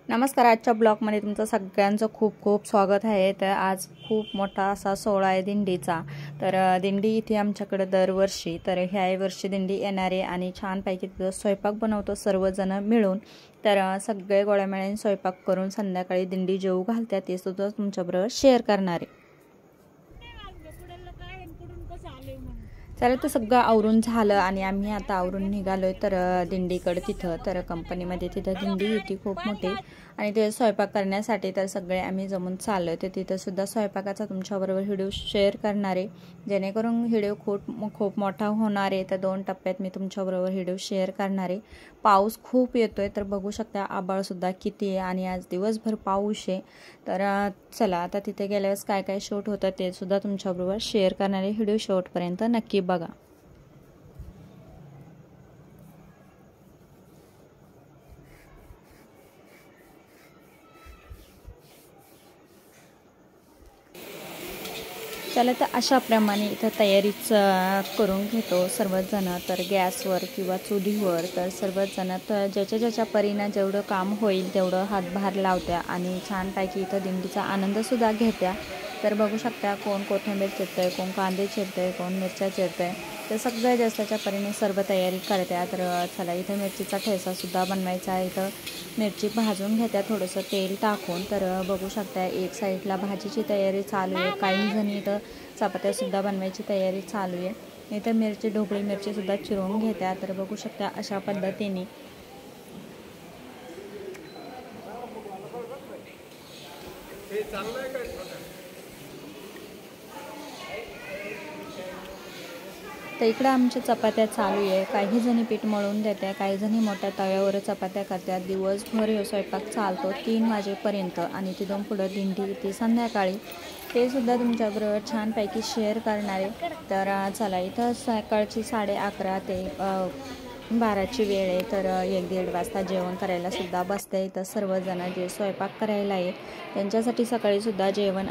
नमस्कार. आजच्या ब्लॉगमध्ये तुमचं सगळ्यांचं खूप खूप स्वागत आहे. तर आज खूप मोठा असा सोहळा आहे दिंडीचा. तर दिंडी इथे आमच्याकडे दरवर्षी, तर ह्या वर्षी दिंडी येणार आहे आणि छानपैकी तिथं स्वयंपाक बनवतो सर्वजण मिळून. तर सगळे गोळ्यामेळ्याने स्वयंपाक करून संध्याकाळी दिंडी जेवू घालतात ते सुद्धा तुमच्याबरोबर शेअर करणार आहे. चला, तर सगळं आवरून झालं आणि आम्ही आता आवरून निघालोय तर दिंडीकडे. तिथं तर कंपनीमध्ये तिथं दिंडी होती खूप मोठी आणि ते स्वयंपाक करण्यासाठी तर सगळे आम्ही जमून चाललोय. तर तिथं सुद्धा स्वयंपाकाचा तुमच्याबरोबर व्हिडिओ शेअर करणार आहे, जेणेकरून व्हिडिओ खूप मोठा होणार आहे. तर 2 टप्प्यात मी तुमच्याबरोबर व्हिडिओ शेअर करणार आहे. पाऊस खूप येतोय, तर बघू शकता आभाळसुद्धा किती आहे आणि आज दिवसभर पाऊस आहे. तर चला, आता तिथे गेल्यावर काय काय शूट होतं ते सुद्धा तुमच्याबरोबर शेअर करणार आहे. व्हिडिओ शेवटपर्यंत नक्की बघा. चला, तर अशाप्रमाणे इथं तयारीच करून घेतो सर्वजण. तर गॅसवर किंवा चुलीवर तर सर्वजण तर ज्याच्या परीनं जेवढं काम होईल तेवढं हातभार लावत्या आणि छानपैकी इथं दिंडीचा आनंदसुद्धा घेत्या. तर बघू शकता कोण कोथिंबीर चिरतंय, कोण कांदे चिरतंय, कोण मिरच्या चिरतंय. तर सगळ्या जास्तच्या परीने सर्व तयारी करत्या. तर चला, इथं मिरचीचा ठेचासुद्धा बनवायचा आहे. इथं मिरची भाजून घेत्या थोडंसं तेल टाकून. तर बघू शकता एक साईडला भाजीची तयारी चालू आहे. काही जणी इथं चपात्यासुद्धा बनवायची तयारी चालू आहे. इथं मिरची, ढोबळी मिरचीसुद्धा चिरून घेत्या. तर बघू शकता अशा पद्धतीने तर इकडं आमच्या चपात्या चालू आहे. काही जणी पीठ मळून देत्या, काही जणी मोठ्या तव्यावर चपात्या करतात. दिवसभर हे स्वयंपाक चालतो 3 वाजेपर्यंत आणि तिथून पुढं दिंडी येते संध्याकाळी. ते सुद्धा तुमच्याबरोबर छानपैकी शेअर करणार आहे. तर चला, इथं सकाळची 11:30 ते 12ची वेळ आहे. तर 1-1:30 वाजता जेवण करायला सुद्धा बसते. इथं सर्वजण जे स्वयंपाक करायला आहे त्यांच्यासाठी सकाळीसुद्धा जेवण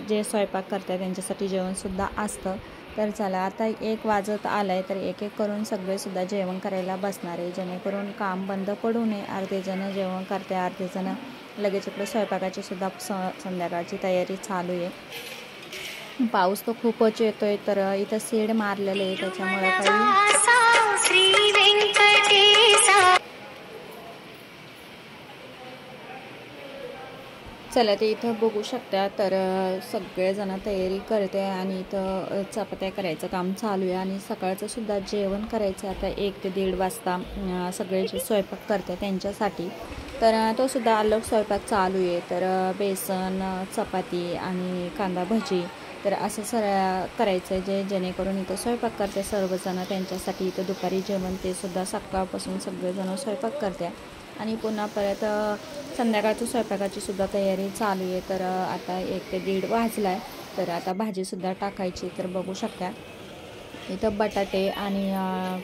जे स्वयंपाक करतात त्यांच्यासाठी जेवणसुद्धा असतं. तर चला, आता 1 वाजत आलं आहे. तर एक करून सगळेसुद्धा जेवण करायला बसणार आहे, जेणेकरून काम बंद पडू नये. अर्धेजणं जेवण करते, अर्धेजणं लगेच इकडे स्वयंपाकाची सुद्धा संध्याकाळची तयारी चालू आहे. पाऊस तो खूपच येतोय. तर इथं शेड मारलेलं आहे, त्याच्यामुळे काही चला, ते इथं बघू शकता. तर सगळेजण तयारी करते आणि इथं चपात्या करायचं काम चालू आहे आणि सकाळचं सुद्धा जेवण करायचं आता 1 ते 1:30 वाजता सगळे जे स्वयंपाक करते त्यांच्यासाठी. तर तो सुद्धा अलग स्वयंपाक चालू आहे. तर बेसन, चपाती आणि कांदा भजी तर असं करायचं आहे जेणेकरून इथं स्वयंपाक करते सर्वजण त्यांच्यासाठी. इथं दुपारी जेवण ते सुद्धा सकाळपासून सगळेजण स्वयंपाक करते आणि पुन्हा परत संध्याकाळच्या स्वयंपाकाची सुद्धा तयारी चालू आहे. तर आता 1 ते 1:30 वाजला आहे. तर आता भाजीसुद्धा टाकायची. तर बघू शकता इथं बटाटे आणि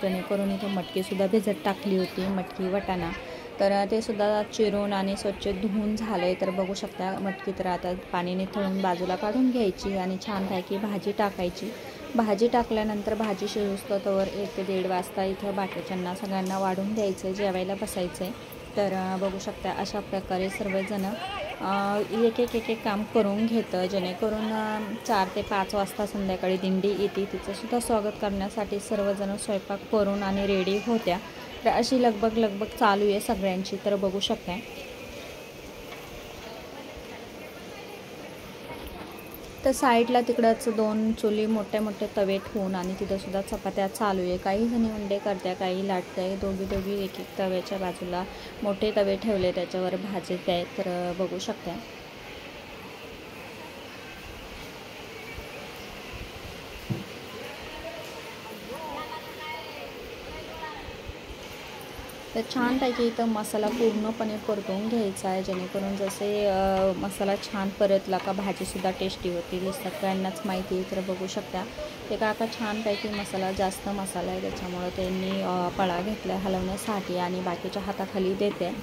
जेणेकरून इथं मटकीसुद्धा भिजत टाकली होती, मटकी वाटाणा. तर ते सुद्धा चिरून आणि स्वच्छ धुवून झालं आहे. तर बघू शकता मटकी तर आता पाणी निथळून बाजूला काढून घ्यायची आणि छानपैकी भाजी टाकायची. भाजी टाकल्यानंतर भाजी शिजूस्तोवर 1 ते 1:30 वाजता इथं बाकीच्यांना सगळ्यांना वाढून द्यायचं आहे, जेवायला बसायचं आहे. तर बघू शकता अशा प्रकारे सर्वजण एक काम करून घेतं, जेणेकरून 4 ते 5 वाजता संध्याकाळी दिंडी येते. तिचंसुद्धा स्वागत करण्यासाठी सर्वजण स्वयंपाक करून आणि रेडी होत्या. तर अशी लगबग चालू आहे सगळ्यांची. तर बघू शकता तर साईडला तिकडंच 2 चुली मोठे तवे ठेवून आणि तिथंसुद्धा चपात्या चालू आहे. काही जणी उंडे करत्या, काही लाटत्या. दोघी एक तव्याच्या बाजूला मोठे तवे ठेवले, त्याच्यावर भाजत आहेत. तर बघू शकता तर छानपैकी इथं मसाला पूर्णपणे परतून घ्यायचा आहे, जेणेकरून जसे मसाला छान परतला का भाजीसुद्धा टेस्टी होती. हे सगळ्यांनाच माहिती आहे. तर बघू शकता ते काका छानपैकी मसाला, जास्त मसाला आहे त्याच्यामुळं त्यांनी पळा घेतला हलवण्यासाठी आणि बाकीच्या हाताखाली देते.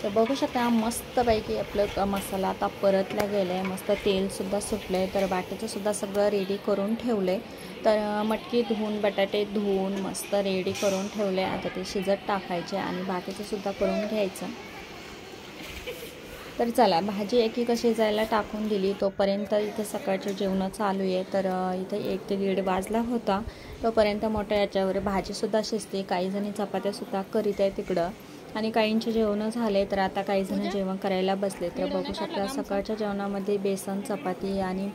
तर बघू शकता मस्तपैकी आपलं मसाला आता परतला गेला आहे, मस्त तेलसुद्धा सुटलं आहे. तर बाकीचंसुद्धा सगळं रेडी करून ठेवलं आहे. तर मटकी धुवून बटाटे धुवून मस्त रेडी करून ठेवले. आता ते शिजत टाकायचे आणि बाकीचंसुद्धा करून घ्यायचं. तर चला भाजी एकी कशी जायला टाकून दिली. तोपर्यंत इथे सकाळचे जेवण चालू आहे. तर इथे 1 ते 1:30 वाजला होता. तोपर्यंत मोठ्या याच्यावर भाजीसुद्धा शिजते. काही जणी चपात्यासुद्धा करीत आहे तिकडं आणि काहींचे जेवण झाले. तर आता काही जण जेवण करायला बसले. तर बघू शकता सकाळच्या जेवणामध्ये बेसन चपाती आणि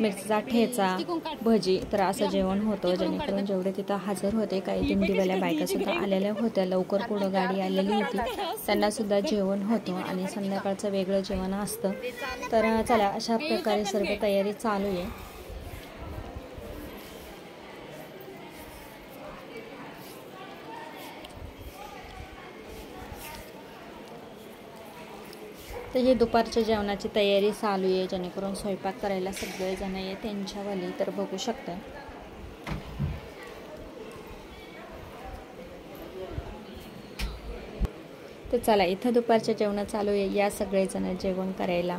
मिरचीचा ठेचा भजी तर असं जेवण होतं. जेणेकरून जेवढे तिथं हजर होते काही दिंडीवाल्या बायकासुद्धा आलेल्या होत्या. लवकर पुढं गाडी आलेली होती, त्यांनासुद्धा जेवण होतं आणि संध्याकाळचं वेगळं जेवण असतं. तर चला अशा प्रकारे सर्व तयारी चालू आहे. तर ही दुपारच्या जेवणाची तयारी चालू आहे. जेणेकरून स्वयंपाक करायला सगळेजण आहे त्यांच्यावाली. तर बघू शकता तर चला इथं दुपारच्या जेवण चालू आहे. या सगळेजण जेवण करायला.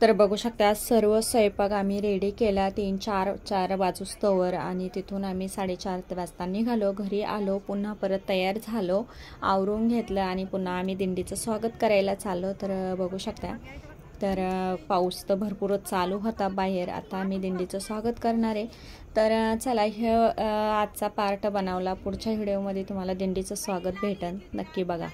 तर बघू शकता सर्व स्वयंपाक आम्ही रेडी केला. 3-4 वाजूस्तवर आणि तिथून आम्ही 4:30 वाजता निघालो. घरी आलो, पुन्हा परत तयार झालो, आवरून घेतलं आणि पुन्हा आम्ही दिंडीचं स्वागत करायला चाललो. तर बघू शकता तर पाऊस तर भरपूरच चालू होता बाहेर. आता आम्ही दिंडीचं स्वागत करणार आहे. तर चला हे आजचा पार्ट बनवला. पुढच्या व्हिडिओमध्ये तुम्हाला दिंडीचं स्वागत भेटेल, नक्की बघा.